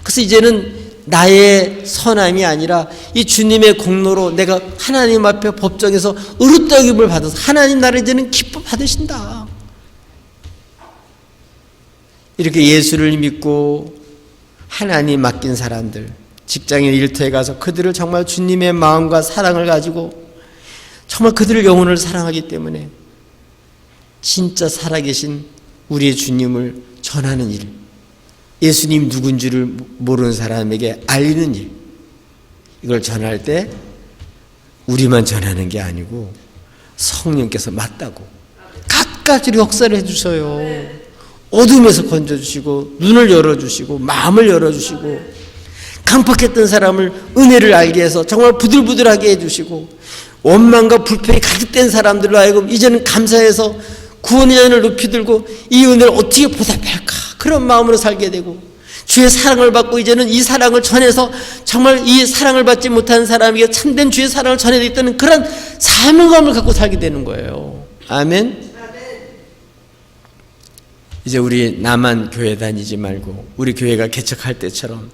그래서 이제는 나의 선함이 아니라 이 주님의 공로로 내가 하나님 앞에 법정에서 의롭다 여김을 받아서 하나님 나를 이제는 기뻐 받으신다. 이렇게 예수를 믿고 하나님 맡긴 사람들, 직장인 일터에 가서 그들을 정말 주님의 마음과 사랑을 가지고 정말 그들을 영혼을 사랑하기 때문에 진짜 살아계신 우리의 주님을 전하는 일, 예수님 누군지를 모르는 사람에게 알리는 일, 이걸 전할 때 우리만 전하는 게 아니고 성령께서 맞다고 갖가지로 역사를 해주셔요. 어둠에서 건져주시고 눈을 열어주시고 마음을 열어주시고 강팍했던 사람을 은혜를 알게 해서 정말 부들부들하게 해주시고 원망과 불평이 가득된 사람들로 하여금 이제는 감사해서 구원의 연을 높이 들고 이 은혜를 어떻게 보답할까 그런 마음으로 살게 되고 주의 사랑을 받고 이제는 이 사랑을 전해서 정말 이 사랑을 받지 못한 사람에게 참된 주의 사랑을 전해야 되겠다는 그런 사명감을 갖고 살게 되는 거예요. 아멘. 이제 우리 나만 교회 다니지 말고 우리 교회가 개척할 때처럼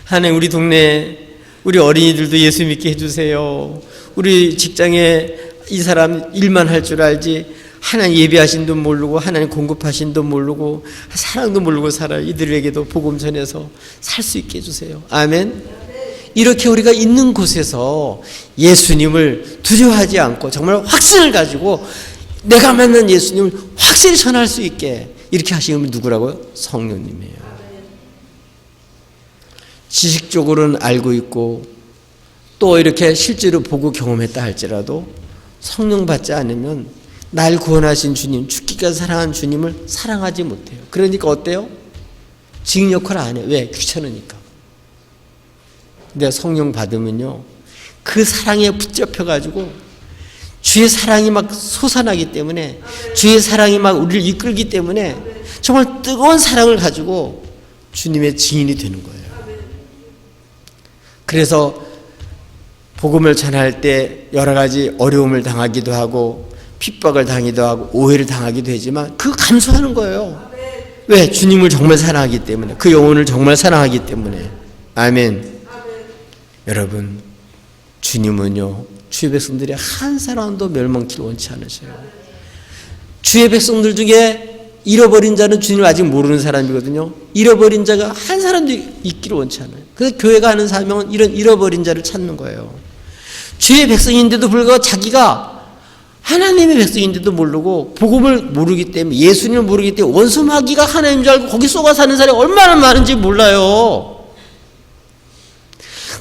하나님 우리 동네 우리 어린이들도 예수 믿게 해주세요. 우리 직장에 이 사람 일만 할 줄 알지 하나님 예배하신 도 모르고 하나님 공급하신 도 모르고 사랑도 모르고 살아 이들에게도 복음 전해서 살 수 있게 해주세요. 아멘. 이렇게 우리가 있는 곳에서 예수님을 두려워하지 않고 정말 확신을 가지고 내가 만난 예수님을 확실히 전할 수 있게 이렇게 하시는 분이 누구라고요? 성령님이에요. 지식적으로는 알고 있고 또 이렇게 실제로 보고 경험했다 할지라도 성령 받지 않으면 날 구원하신 주님, 죽기까지 사랑한 주님을 사랑하지 못해요. 그러니까 어때요? 증인 역할을 안 해요. 왜? 귀찮으니까. 근데 성령 받으면요 그 사랑에 붙잡혀가지고 주의 사랑이 막 솟아나기 때문에 주의 사랑이 막 우리를 이끌기 때문에 정말 뜨거운 사랑을 가지고 주님의 증인이 되는 거예요. 그래서 복음을 전할 때 여러 가지 어려움을 당하기도 하고 핍박을 당하기도 하고 오해를 당하기도 하지만 그거 감수하는 거예요. 왜? 주님을 정말 사랑하기 때문에, 그 영혼을 정말 사랑하기 때문에. 아멘. 여러분, 주님은요 주의 백성들이 한 사람도 멸망키를 원치 않으셔요. 주의 백성들 중에 잃어버린 자는 주님을 아직 모르는 사람이거든요. 잃어버린 자가 한 사람도 있기를 원치 않아요. 그래서 교회가 하는 사명은 이런 잃어버린 자를 찾는 거예요. 주의 백성인데도 불구하고 자기가 하나님의 백성인데도 모르고 복음을 모르기 때문에 예수님을 모르기 때문에 원수 마귀가 하나님인 줄 알고 거기 쏘가 사는 사람이 얼마나 많은지 몰라요.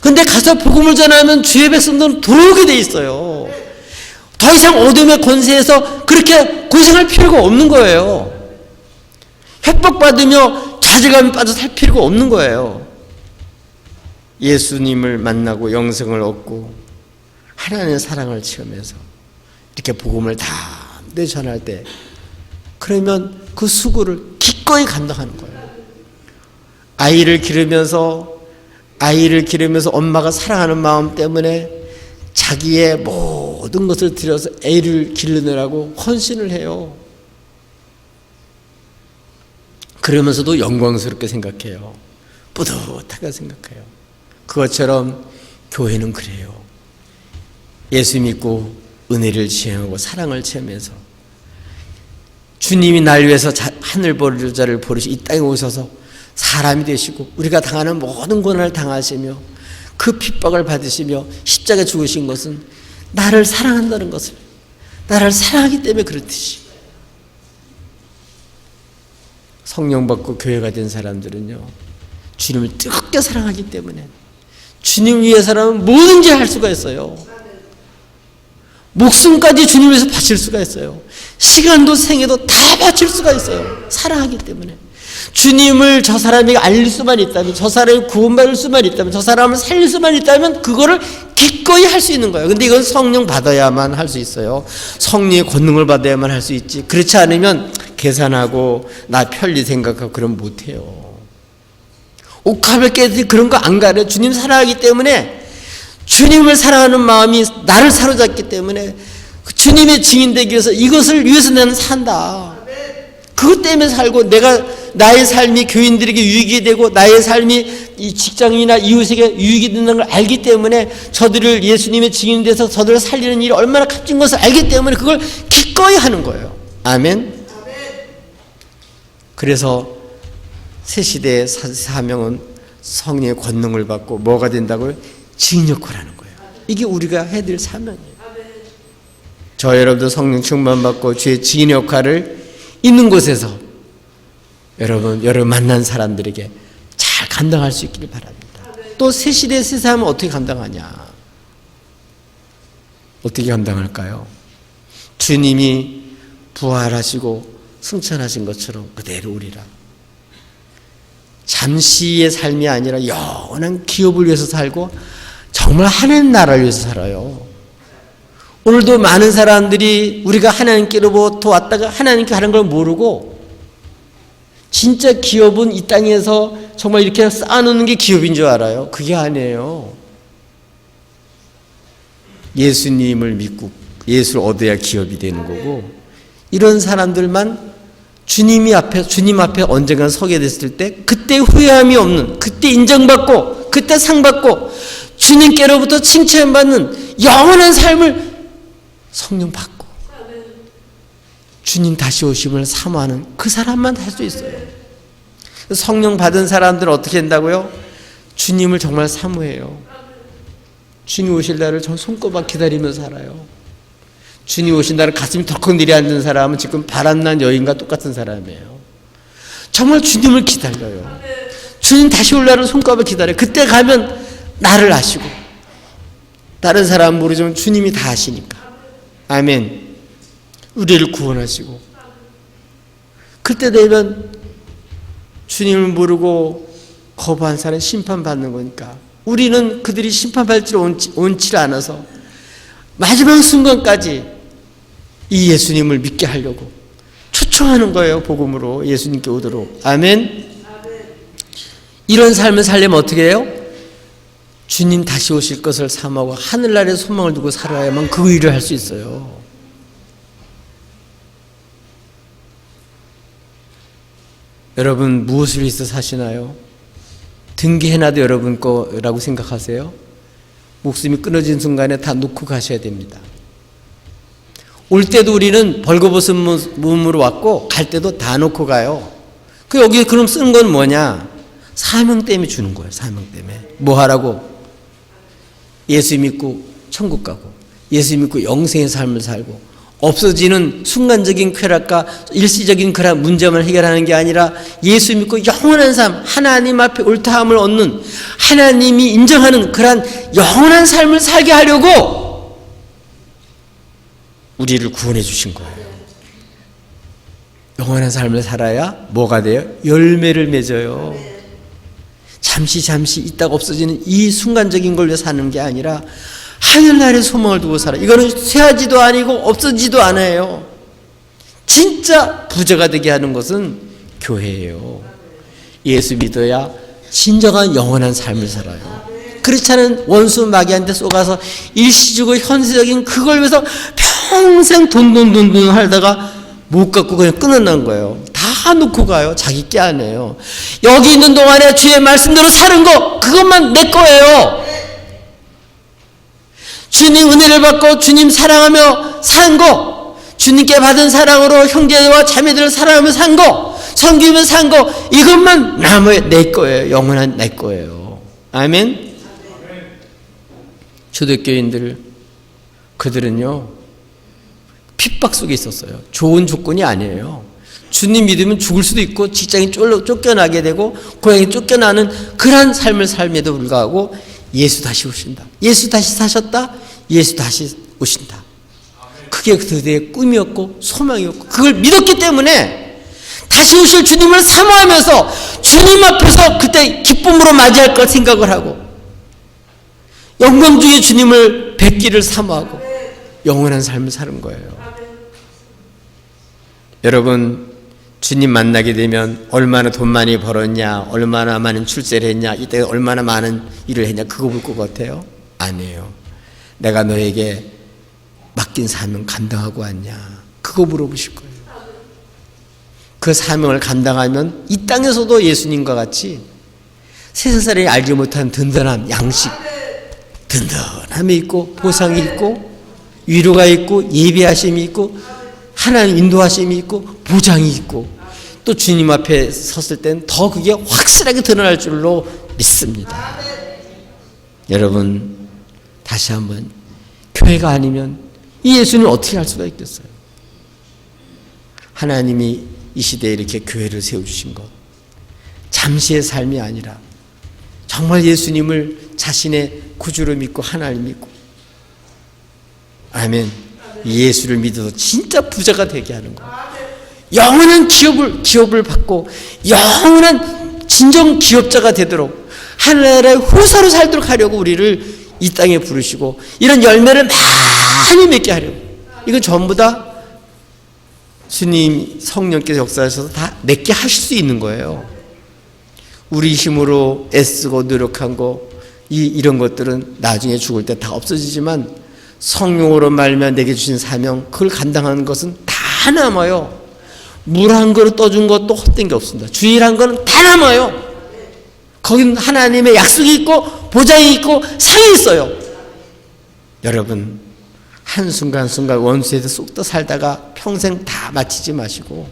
근데 가서 복음을 전하면 주의 백성들은 돌아오게 돼 있어요. 더 이상 어둠의 권세에서 그렇게 고생할 필요가 없는 거예요. 협박받으며 좌절감에 빠져 살 필요가 없는 거예요. 예수님을 만나고 영생을 얻고 하나님의 사랑을 체험해서 이렇게 복음을 다 내 전할 때 그러면 그 수고를 기꺼이 감당하는 거예요. 아이를 기르면서 엄마가 사랑하는 마음 때문에 자기의 모든 것을 들여서 애를 기르느라고 헌신을 해요. 그러면서도 영광스럽게 생각해요. 뿌듯하게 생각해요. 그것처럼 교회는 그래요. 예수 믿고 은혜를 체험하고 사랑을 체험해서 주님이 날 위해서 하늘 보좌를 버리시 이 땅에 오셔서 사람이 되시고 우리가 당하는 모든 고난을 당하시며 그 핍박을 받으시며 십자가에 죽으신 것은 나를 사랑한다는 것을, 나를 사랑하기 때문에 그렇듯이 성령 받고 교회가 된 사람들은요, 주님을 뜨겁게 사랑하기 때문에 주님 위해서라면 뭐든지 할 수가 있어요. 목숨까지 주님 위해서 바칠 수가 있어요. 시간도 생애도 다 바칠 수가 있어요. 사랑하기 때문에. 주님을 저 사람에게 알릴 수만 있다면, 저 사람이 구원받을 수만 있다면, 저 사람을 살릴 수만 있다면 그거를 기꺼이 할 수 있는 거예요. 근데 이건 성령 받아야만 할 수 있어요. 성령의 권능을 받아야만 할 수 있지. 그렇지 않으면 계산하고 나 편리 생각하고 그러면 못해요. 옥합을 깨듯이 그런 거 안 가려. 주님 사랑하기 때문에, 주님을 사랑하는 마음이 나를 사로잡기 때문에 주님의 증인 되기 위해서 이것을 위해서 나는 산다. 그것 때문에 살고, 나의 삶이 교인들에게 유익이 되고 나의 삶이 이 직장이나 이웃에게 유익이 되는 걸 알기 때문에 저들을 예수님의 증인이 돼서 저들을 살리는 일이 얼마나 값진 것을 알기 때문에 그걸 기꺼이 하는 거예요. 아멘. 그래서 새 시대의 사명은 성령의 권능을 받고 뭐가 된다고요? 증인 역할을 하는 거예요. 이게 우리가 해야 될 사명이에요. 저 여러분도 성령 충만 받고 주의 증인 역할을 있는 곳에서 여러분 만난 사람들에게 잘 감당할 수 있기를 바랍니다. 또 새 시대의 새 삶은 어떻게 감당하냐? 어떻게 감당할까요? 주님이 부활하시고 승천하신 것처럼 그대로 오리라. 잠시의 삶이 아니라 영원한 기업을 위해서 살고 정말 하나님 나라를 위해서 살아요. 오늘도 많은 사람들이 우리가 하나님께로부터 왔다가 하나님께 가는 걸 모르고 진짜 기업은 이 땅에서 정말 이렇게 쌓아놓는 게 기업인 줄 알아요. 그게 아니에요. 예수님을 믿고 예수를 얻어야 기업이 되는 거고, 이런 사람들만 주님 앞에 언젠가 서게 됐을 때 그때 후회함이 없는, 그때 인정받고 그때 상받고 주님께로부터 칭찬받는 영원한 삶을 성령 받고 주님 다시 오심을 사모하는 그 사람만 할 수 있어요. 성령 받은 사람들은 어떻게 된다고요? 주님을 정말 사모해요. 주님 오실 날을 저 손꼽아 기다리면서 살아요. 주님 오신 날을 가슴이 덜컥 내려앉은 사람은 지금 바람난 여인과 똑같은 사람이에요. 정말 주님을 기다려요. 주님 다시 올 날을 손꼽아 기다려요. 그때 가면 나를 아시고 다른 사람은 모르지만 주님이 다 아시니까. 아멘. 우리를 구원하시고 그때 되면 주님을 모르고 거부한 사람은 심판받는 거니까 우리는 그들이 심판받을 원치를 않아서 마지막 순간까지 이 예수님을 믿게 하려고 초청하는 거예요. 복음으로 예수님께 오도록. 아멘. 이런 삶을 살려면 어떻게 해요? 주님 다시 오실 것을 사모하고 하늘나라에 소망을 두고 살아야만 그 일을 할 수 있어요. 여러분 무엇을 위해서 사시나요? 등기해놔도 여러분 거라고 생각하세요? 목숨이 끊어진 순간에 다 놓고 가셔야 됩니다. 올 때도 우리는 벌거벗은 몸으로 왔고 갈 때도 다 놓고 가요. 여기 그럼 쓰는 건 뭐냐? 사명 때문에 주는 거예요. 사명 때문에. 뭐 하라고? 예수 믿고 천국 가고 예수 믿고 영생의 삶을 살고 없어지는 순간적인 쾌락과 일시적인 그런 문제만 해결하는 게 아니라 예수 믿고 영원한 삶, 하나님 앞에 옳다함을 얻는, 하나님이 인정하는 그런 영원한 삶을 살게 하려고 우리를 구원해 주신 거예요. 영원한 삶을 살아야 뭐가 돼요? 열매를 맺어요. 잠시 있다가 없어지는 이 순간적인 걸로 사는 게 아니라 하늘나라에 소망을 두고 살아. 이거는 쇠하지도 아니고 없어지지도 않아요. 진짜 부자가 되게 하는 것은 교회예요. 예수 믿어야 진정한 영원한 삶을 살아요. 그렇지 않은 원수 마귀한테 쏘가서 일시적으로 현세적인 그걸 위해서 평생 돈 하다가 못 갖고 그냥 끊어난 거예요. 다 놓고 가요. 자기 게 아니에요. 여기 있는 동안에 주의 말씀대로 사는 거, 그것만 내 거예요. 주님 은혜를 받고 주님 사랑하며 산 거, 주님께 받은 사랑으로 형제와 자매들을 사랑하며 산 거, 섬기며 산 거, 이것만 남의 내 거예요. 영원한 내 거예요. 아멘. 초대교인들, 그들은요 핍박 속에 있었어요. 좋은 조건이 아니에요. 주님 믿으면 죽을 수도 있고 직장이 쫓겨나게 되고 고향이 쫓겨나는 그러한 삶을 삶에도 불구하고 예수 다시 오신다. 예수 다시 사셨다. 예수 다시 오신다. 그게 그들의 꿈이었고 소망이었고 그걸 믿었기 때문에 다시 오실 주님을 사모하면서 주님 앞에서 그때 기쁨으로 맞이할 걸 생각을 하고 영광 중에 주님을 뵙기를 사모하고 영원한 삶을 사는 거예요. 여러분, 주님 만나게 되면 얼마나 돈 많이 벌었냐, 얼마나 많은 출세를 했냐, 이때 얼마나 많은 일을 했냐, 그거 볼 것 같아요? 아니에요. 내가 너에게 맡긴 사명 감당하고 왔냐, 그거 물어보실 거예요. 그 사명을 감당하면 이 땅에서도 예수님과 같이 세상 사람이 알지 못한 든든한 양식, 든든함이 있고 보상이 있고 위로가 있고 예비하심이 있고 하나님 인도하심이 있고 보장이 있고 또 주님 앞에 섰을 땐 더 그게 확실하게 드러날 줄로 믿습니다. 여러분, 다시 한번 교회가 아니면 이 예수는 어떻게 할 수가 있겠어요? 하나님이 이 시대에 이렇게 교회를 세워주신 것, 잠시의 삶이 아니라 정말 예수님을 자신의 구주로 믿고 하나님 믿고, 아멘, 예수를 믿어서 진짜 부자가 되게 하는 거예요. 영원한 기업을 받고 영원한 진정 기업자가 되도록 하나님의 후사로 살도록 하려고 우리를 이 땅에 부르시고 이런 열매를 많이 맺게 하려고. 이건 전부 다 주님 성령께서 역사하셔서 다 맺게 하실 수 있는 거예요. 우리 힘으로 애쓰고 노력한 거 이런 것들은 나중에 죽을 때 다 없어지지만 성령으로 말미암아 내게 주신 사명, 그걸 감당하는 것은 다 남아요. 물 한 그릇 떠준 것도 헛된 게 없습니다. 주일 한 거는 다 남아요. 거긴 하나님의 약속이 있고 보장이 있고 상이 있어요. 여러분, 한순간순간 원수에서 쏙 더 살다가 평생 다 마치지 마시고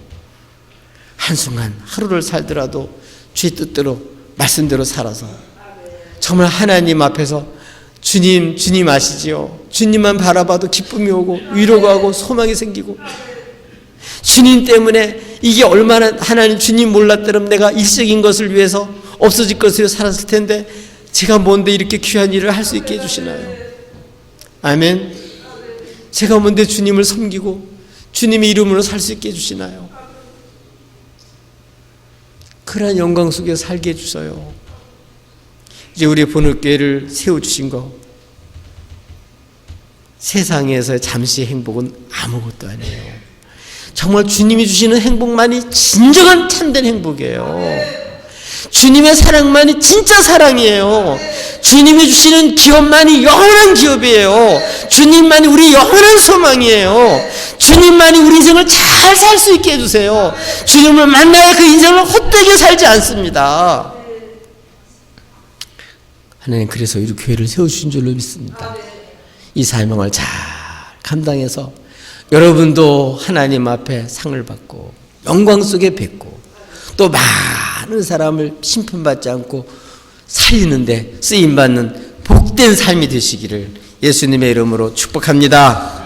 한순간 하루를 살더라도 주의 뜻대로 말씀대로 살아서 정말 하나님 앞에서 주님 아시지요? 주님만 바라봐도 기쁨이 오고 위로가 오고 소망이 생기고 주님 때문에 이게 얼마나 하나님 주님 몰랐더라면 내가 일적인 것을 위해서 없어질 것을 위해서 살았을 텐데 제가 뭔데 이렇게 귀한 일을 할 수 있게 해주시나요? 아멘. 제가 뭔데 주님을 섬기고 주님의 이름으로 살 수 있게 해주시나요? 그러한 영광 속에 살게 해주셔요. 이제 우리 본업교회를 세워주신 거, 세상에서의 잠시 행복은 아무것도 아니에요. 정말 주님이 주시는 행복만이 진정한 참된 행복이에요. 주님의 사랑만이 진짜 사랑이에요. 주님이 주시는 기업만이 영원한 기업이에요. 주님만이 우리 영원한 소망이에요. 주님만이 우리 인생을 잘 살 수 있게 해주세요. 주님을 만나야 그 인생을 헛되게 살지 않습니다. 하나님, 그래서 우리 교회를 세워주신 줄로 믿습니다. 이 사명을 잘 감당해서 여러분도 하나님 앞에 상을 받고 영광 속에 뵙고 또 많은 사람을 심판받지 않고 살리는데 쓰임받는 복된 삶이 되시기를 예수님의 이름으로 축복합니다.